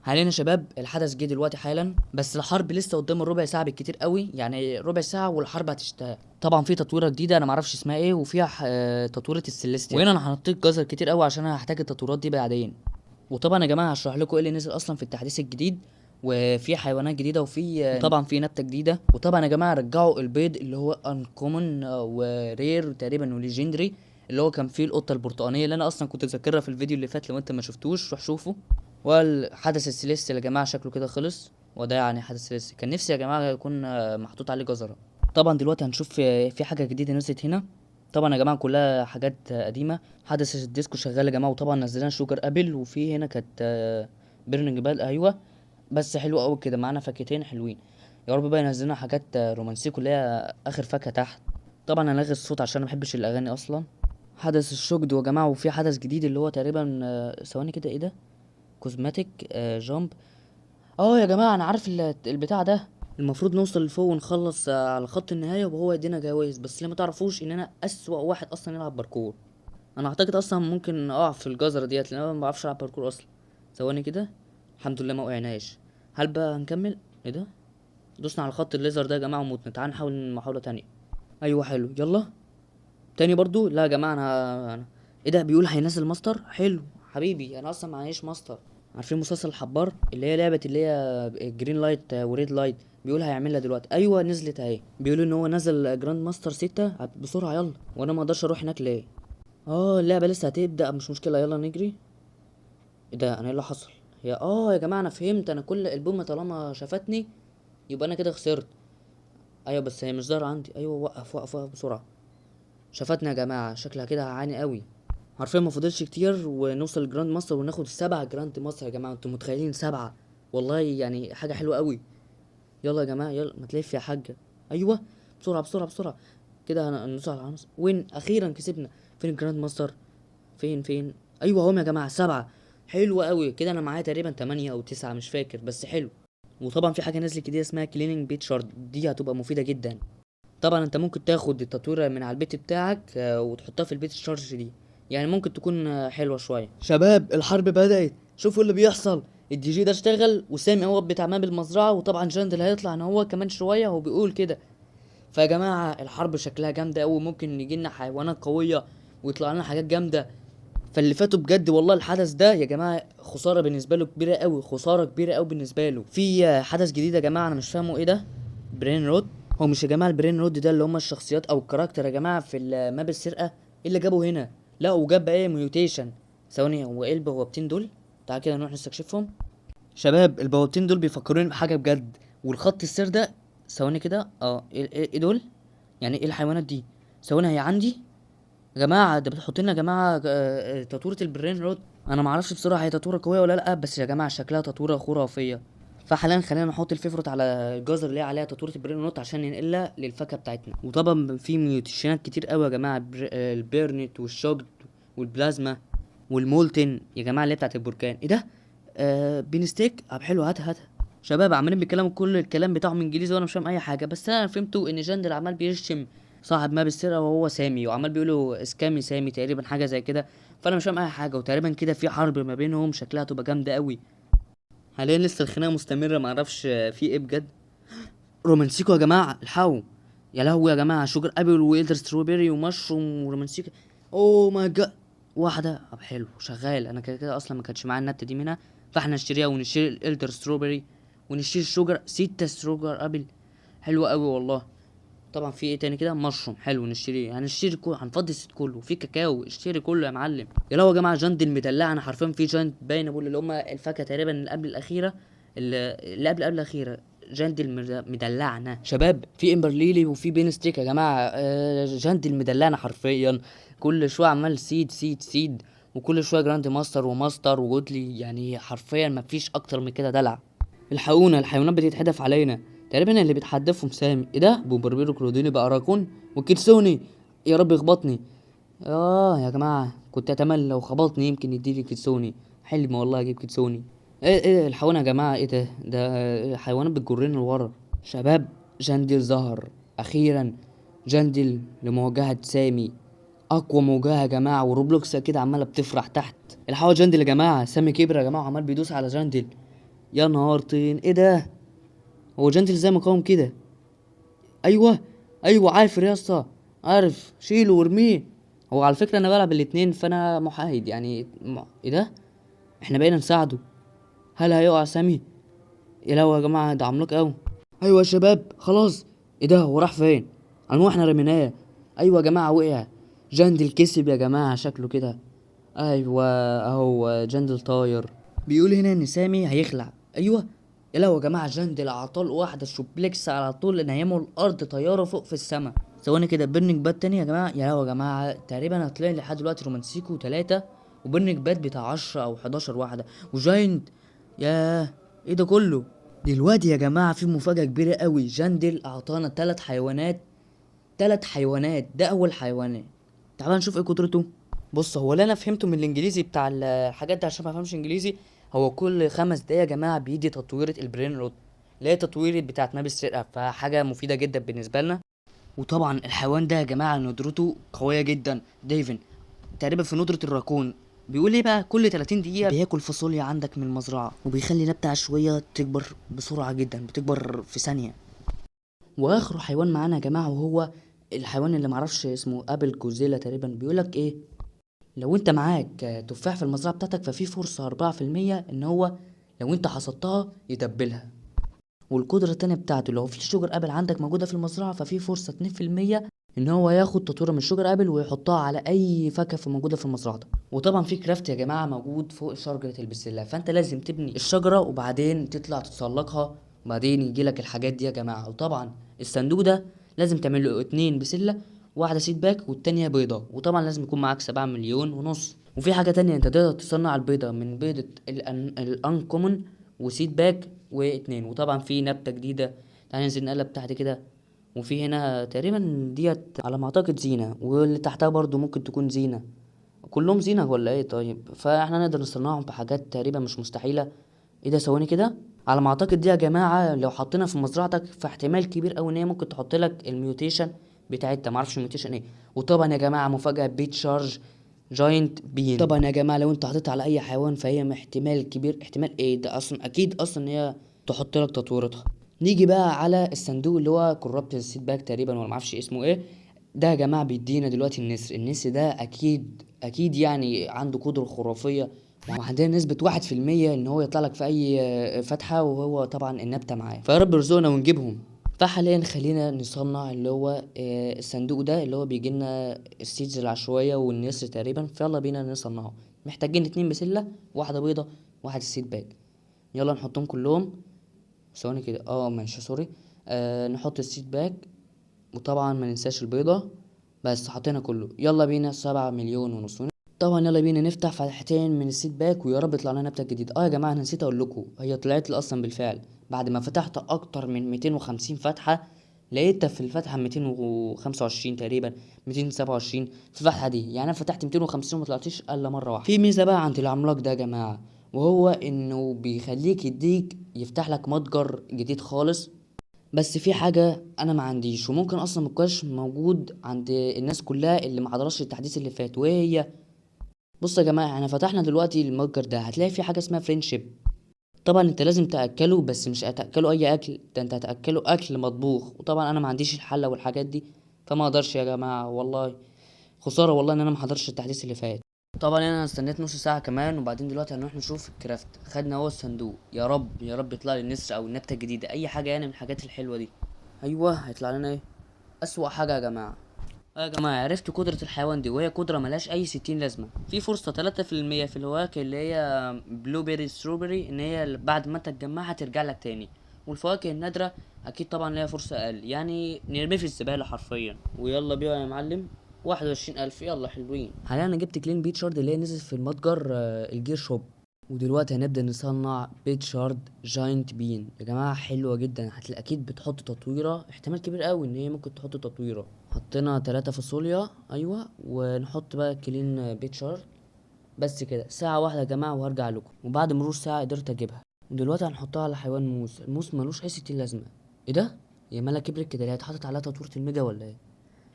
حاليا يا شباب الحدث جه دلوقتي حالا، بس الحرب لسه قدام الربع ساعه بالكتير قوي، يعني ربع ساعه والحرب هتشتهي. طبعا في تطويره جديده انا معرفش اسمها ايه، وفيها تطويره السيليستيا، وهنا انا حطيت جزر كتير قوي عشان انا هحتاج التطويرات دي بعدين. وطبعا يا جماعه هشرح لكم ايه اللي نزل اصلا في التحديث الجديد، وفي حيوانات جديده، وفي طبعا في نبته جديده. وطبعا يا جماعه رجعوا البيض اللي هو انكومن ورير تقريبا وليجندري، اللي هو كان فيه القطه البرتقانيه اللي انا اصلا كنت ذاكرها في الفيديو اللي فات. لو انت ما شفتوش روح شوفه. والحدث السيليستي يا جماعه شكله كده خلص، وده يعني حدث سيليستي كان نفسي يا جماعه يكون محطوط عليه جزره. طبعا دلوقتي هنشوف في حاجه جديده نزلت هنا. طبعا يا جماعه كلها حاجات قديمه. حدث الديسكو شغال يا جماعه، وطبعا نزلنا شوجر ابل، وفي هنا كانت بيرنينج بال، ايوه. بس حلو قوي كده، معانا فاكهتين حلوين. يا رب بقى ينزلنا حاجات رومانسيكو اللي هي اخر فاكهه تحت. طبعا انا الغي الصوت عشان ما بحبش الاغاني اصلا. حدث الشوجد يا جماعه، وفي حدث جديد اللي هو تقريبا ثواني كده، ايه ده؟ كوزماتيك جامب. اه يا جماعه انا عارف البتاع ده. المفروض نوصل لفوق ونخلص على خط النهايه وهو يدينا جوائز. بس اللي ما تعرفوش ان انا اسوأ واحد اصلا يلعب باركور. انا اعتقد اصلا ممكن اقع في الجزره ديت لان انا ما بعرفش العب باركور اصلا. ثواني كده، الحمد لله ما وقعناش. هل بقى هنكمل؟ ايه ده؟ دوسنا على خط الليزر ده يا جماعه وموتنا. تعال نحاول محاوله تانية. ايوه حلو، يلا. تاني برضو؟ لا يا جماعه انا ايه ده؟ بيقول هينزل ماستر. حلو حبيبي، انا اصلا معيش ماستر. عارفين مسلسل الحبار اللي هي لعبه اللي هي جرين لايت وريد لايت؟ بيقول هيعملها دلوقتي. ايوه نزلت اهي. بيقولوا ان هو نزل جراند ماستر 6 بسرعه يلا. وانا ما اقدرش اروح هناك ليه؟ اه اللعبه لسه هتبدا، مش مشكله يلا نجري. ايه ده؟ انا ايه اللي حصل؟ يا جماعه انا فهمت. انا كل البومه طالما شافتني يبقى انا كده خسرت. ايوه بس هي مش ظاهره عندي. ايوه وقف وقف وقف بسرعه. شافتني يا جماعه، شكلها كده هعاني قوي. حرفيا ما فاضلش كتير ونوصل الجراند ماستر وناخد 7 جراند ماستر يا جماعه. انتوا متخيلين 7؟ والله يعني حاجه حلوه قوي. يلا يا جماعه يلا، ما تلف يا حاجه. ايوه بسرعه بسرعه بسرعه. كده هنوصل على العنصر. وين؟ اخيرا كسبنا. فين الجراند ماستر؟ فين؟ ايوه هم يا جماعه 7. حلو قوي كده. انا معايا تقريبا 8 او 9 مش فاكر، بس حلو. وطبعا في حاجه نازله جديده اسمها كليننج بيت شارد، دي هتبقى مفيده جدا. طبعا انت ممكن تاخد التطوير من على البيت بتاعك وتحطها في البيت الشارج دي. يعني ممكن تكون حلوه شويه. شباب الحرب بدأت، شوفوا اللي بيحصل. الدي جي ده اشتغل وسامي هو بتاع ماب المزرعه، وطبعا جاندل هيطلع ان هو كمان شويه، هو بيقول كده. فيا جماعه الحرب شكلها جامده قوي، ممكن يجي لنا حيوانات قويه ويطلع لنا حاجات جامده. فاللي فاتوا بجد والله الحدث ده يا جماعه خساره بالنسبه له كبيره قوي، خساره كبيره قوي بالنسبه له. في حدث جديد يا جماعه انا مش فاهمه ايه ده. برين رود. هو مش يا جماعه البرين رود ده اللي هم الشخصيات او الكاركتر يا جماعه في ماب السرقه؟ ايه اللي جابه هنا؟ لا وجاب ايه؟ ميوتيشن. ثواني، هو ايه البوابتين دول؟ تعال كده نروح نستكشفهم. شباب البوابتين دول بيفكروني بحاجه بجد. والخط السير ده، ثواني كده، إيه دول؟ يعني ايه الحيوانات دي؟ ثواني، هي عندي يا جماعه. ده بتحط لنا يا جماعه تطوره البرين رود. انا ما اعرفش بصراحه هي تطوره قويه ولا لا، بس يا جماعه شكلها تطوره خرافيه. فحاليا خلينا نحط الفيفروت على الجزر اللي هي عليها تطوره البرين رود عشان ننقلها للفاكهه بتاعتنا. وطبعا في ميوتيشنات كتير قوي يا جماعه، البيرنت والشوجد والبلازما والمولتن يا جماعه اللي هي بتاعت البركان. ايه ده؟ بينستيك. طب حلو، هاتها. شباب عمالين بيتكلموا كل الكلام بتاعهم انجليزي وانا مش فاهم اي حاجه، بس انا فهمته ان جندل عمال بيشتم صاحب ماب السرقه وهو سامي، وعمال بيقولوا اسكامي سامي تقريبا، حاجه زي كده. فانا مش فاهم اي حاجه، وتقريبا كده في حرب ما بينهم شكلها تبقى جامده قوي. حاليا لسه الخناقه مستمره، ما اعرفش في ايه بجد. رومانسيكو يا جماعه الحقوا. يا لهوي يا جماعه، شوجر ابل ويلدر ستروبيري ومشروم ورومانسيكو. اوه ماي جاد. واحده. طب حلو شغال. انا كده كده اصلا ما كانش معايا النت دي منها، فاحنا نشتريها ونشتري الالدر ستروبيري ونشتري الشوجر 6 شوجر ابل. حلو قوي والله. طبعا في ايه تاني كده؟ مشروم. حلو نشتريه، هنشتري كله، هنفضي الست كله. في كاكاو، اشتري كله يا معلم. يا لو يا جماعه جاند المدلعه، انا حرفيا في جاند باين بقول اللي هم الفاكهه تقريبا اللي قبل الاخيره، اللي قبل الاخيره. جاند المدلعنا شباب. في امبر ليلي وفي بين ستيك يا جماعه. جاند المدلعنا حرفيا. كل شويه عمال سيد سيد سيد، وكل شويه جراند ماستر وماستر وجودلي، يعني حرفيا مفيش اكتر من كده دلع. الحقونا الحيوانات بتتحدف علينا. تقريبا اللي بيتحدفهم سامي. ايه ده؟ بومبربيرو كروديني بقى راكون وكيتسوني. يا رب يخبطني. يا جماعه كنت اتمنى لو خبطني يمكن يديني كيتسوني. حلم والله اجيب كيتسوني. ايه الحقونا يا جماعه. ايه ده حيوانات بتجرني لورا. شباب جندل ظهر اخيرا. جندل لمواجهه سامي. اقوى مواجهه يا جماعه، وروبلوكس كده عماله بتفرح تحت. الحقوا جندل يا جماعه، سامي كبر يا جماعه وعمال بيدوس على جندل. يا نهار طين، ايه ده؟ هو جندل ازاي مقاوم كده؟ ايوه، ايوه عارف يا اسطى، عارف، شيله وارميه. هو على فكره انا بلعب الاتنين، فانا محايد يعني ايه ده؟ احنا بقينا نساعده. هل هيقع سامي؟ يا لهوي يا جماعه، ده عملاق قوي. ايوه يا شباب خلاص. ايه ده؟ هو راح فين؟ على المهم احنا رميناه. ايوه يا جماعه وقع. جندل كسب يا جماعه شكله كده. ايوه، اهو جندل طاير. بيقول هنا ان سامي هيخلع. ايوه. يا لهوي يا جماعه، جندل عطال واحده شوبليكس على طول نيمه الارض طياره فوق في السما. ثواني كده، بيرنينج باد تاني يا جماعه. يا لهوي يا جماعه، تقريبا هتلاقي لحد دلوقتي رومانسيكو 3 وبيرنينج باد بتاع 10 او 11 واحده وجاينت. ياه، ايه ده كله؟ دلوقتي يا جماعه في مفاجاه كبيره قوي. جندل اعطانا 3 حيوانات. 3 حيوانات، ده اول حيوان. تعال نشوف ايه قدرته. بص، هو اللي انا فهمته من الانجليزي بتاع الحاجات دي عشان ما افهمش انجليزي، هو كل 5 دقايق يا جماعه بيدي تطويره البرين روت، اللي هي تطويره بتاعت ماب السرقه، فحاجه مفيده جدا بالنسبه لنا. وطبعا الحيوان ده يا جماعه ندرته قويه جدا. ديفن تقريبا في ندره الراكون. بيقول ايه بقى؟ كل 30 دقيقه بياكل فاصوليا عندك من المزرعه، وبيخلي نبته عشوائيه تكبر بسرعه جدا، بتكبر في ثانيه. واخر حيوان معانا يا جماعه وهو الحيوان اللي معرفش اسمه، ابل جوزيلا تقريبا. بيقولك ايه؟ لو انت معاك تفاح في المزرعة بتاعتك ففي فرصة 4% ان هو لو انت حصدتها يدبلها. والقدرة التانية بتاعته، لو في شجر ابل عندك موجودة في المزرعة ففي فرصة 2% ان هو ياخد تطويرة من شجر ابل ويحطها على اي فاكهة موجودة في مزرعتك. وطبعا في كرافت يا جماعة موجود فوق شجرة البسلة، فانت لازم تبني الشجرة وبعدين تطلع تتسلقها وبعدين يجيلك الحاجات دي يا جماعة. وطبعا الصندوق ده لازم تعمل له 2 بسلة، واحدة سيد باك والتانية بيضة، وطبعا لازم يكون معاك 7 مليون ونص. وفي حاجة تانية، انت تقدر تصنع البيضة من بيضة الانكومن وسيد باك واتنين. وطبعا في نبتة جديدة، تعالى ننزل نقلب تحت كده. وفي هنا تقريبا ديت على ما اعتقد زينة، واللي تحتها برضو ممكن تكون زينة. كلهم زينة ولا ايه؟ طيب فاحنا نقدر نصنعهم بحاجات تقريبا مش مستحيلة. ايه ده؟ ثواني كده، على ما اعتقد دي يا جماعة لو حطينا في مزرعتك فاحتمال كبير اوي ان هي ممكن تحط لك الميوتيشن بتاعتها، معرفش الميوتيشن ايه. وطبعا يا جماعة مفاجأة، بيت شارج جاينت بين. طبعا يا جماعة لو انت حطيتها على اي حيوان فهي احتمال كبير، احتمال ايه ده اصلا، اكيد اصلا ان هي تحط لك تطويرتها. نيجي بقى على الصندوق اللي هو كورابت السيد باك تقريبا، ولا معرفش اسمه ايه. ده يا جماعة بيدينا دلوقتي النسر. النسر ده اكيد اكيد يعني عنده قدرة خرافية، وعندنا نسبة 1% ان هو يطلع لك في اي فتحة، وهو طبعا النبتة معاه. فيا رب يرزقنا ونجيبهم. فحاليا خلينا نصنع اللي هو الصندوق ده اللي هو بيجي لنا السيدز العشوائية والنسر تقريبا. فيلا بينا نصنعه. محتاجين 2 بسلة، واحدة بيضة، واحد السيد باج. يلا نحطهم كلهم. ثواني كده، ماشي سوري. نحط السيد باج، وطبعا ما ننساش البيضة. بس حطينا كله. يلا بينا 7 مليون ونص. طبعا يلا بينا نفتح فتحتين من السيت باك ويا رب يطلع لنا نبته جديده. يا جماعه انا نسيت اقول لكم، هي طلعت لي اصلا بالفعل بعد ما فتحت اكتر من 250 فتحه. لقيتها في الفتحه 225 تقريبا، 227 في الفتحه دي. يعني انا فتحت 250 وما طلعتش الا مره واحده. في ميزه بقى عند العملاق ده يا جماعه، وهو انه بيخليك يفتح لك متجر جديد خالص. بس في حاجة أنا ما عنديش وممكن أصلا مبقاش موجود عند الناس كلها اللي ما حضرش التحديث اللي فات، وهي بص يا جماعه، احنا فتحنا دلوقتي المتجر ده، هتلاقي في حاجه اسمها فريندشيب. طبعا انت لازم تاكله، بس مش هتاكله اي اكل ده، انت هتاكله اكل مطبوخ. وطبعا انا ما عنديش الحله والحاجات دي، فما اقدرش يا جماعه والله. خساره والله ان انا ما حضرش التحديث اللي فات. طبعا انا استنيت نص ساعه كمان، وبعدين دلوقتي هنروح نشوف الكرافت. خدنا هو الصندوق، يا رب يا رب يطلع لي النسر او النبته الجديده، اي حاجه يعني من الحاجات الحلوه دي. ايوه، هيطلع لنا ايه؟ اسوأ حاجه يا جماعه. يا جماعة عرفت قدرة الحيوان دي، وهي قدرة ملهاش أي 60 لازمة. في فرصة 3% في الفواكه اللي هي بلو بيري ستروبري إن هي بعد ما تتجمعها ترجع لك تاني. والفواكه النادرة أكيد طبعا ليها فرصة أقل، يعني نرميه في الزبالة حرفيا. ويلا بيها يا معلم. 21 ألف، يلا حلوين. حاليا أنا جبت كلين بيت شارد اللي هي نزلت في المتجر الجير شوب. ودلوقتي هنبدأ نصنع بيت شارد جاينت بين. يا جماعة حلوة جدا، هتلاقي أكيد بتحط تطويرة، احتمال كبير قوي إن هي ممكن تحط تطويرة. حطينا 3 فاصوليا، أيوة. ونحط بقى كلين بيت شارد. بس كده ساعة واحدة يا جماعة وهرجع لكم. وبعد مرور ساعة قدرت أجيبها. ودلوقتي هنحطها على حيوان موس. الموس ملوش أي 60 لازمة. ايه ده؟ هي مالها كبرت كده؟ هي اتحطت عليها تطويرة الميجا ولا ايه؟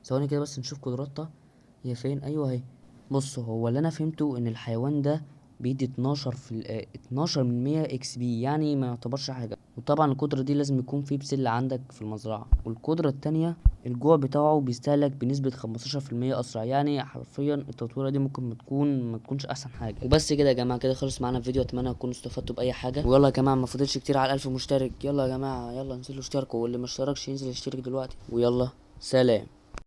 ثواني كده بس نشوف قدراتها. هي فين؟ أيوة اهي. بص، هو اللي أنا فهمته إن الحيوان ده بيدي 12 من 100 اكس بي، يعني ما يعتبرش حاجه. وطبعا القدره دي لازم يكون في بسله عندك في المزرعه. والقدره التانية الجوع بتاعه بيستهلك بنسبة 15% أسرع، يعني حرفيا التطويرة دي ممكن ما تكونش أحسن حاجة. وبس كده يا جماعة، كده خلص معانا الفيديو، أتمنى تكونوا استفدتوا بأي حاجة. ويلا يا جماعة، ما فاضلش كتير على 1000 مشترك. يلا يا جماعة، يلا انزلوا اشتركوا، واللي ما اشتركش ينزل يشترك دلوقتي. ويلا سلام.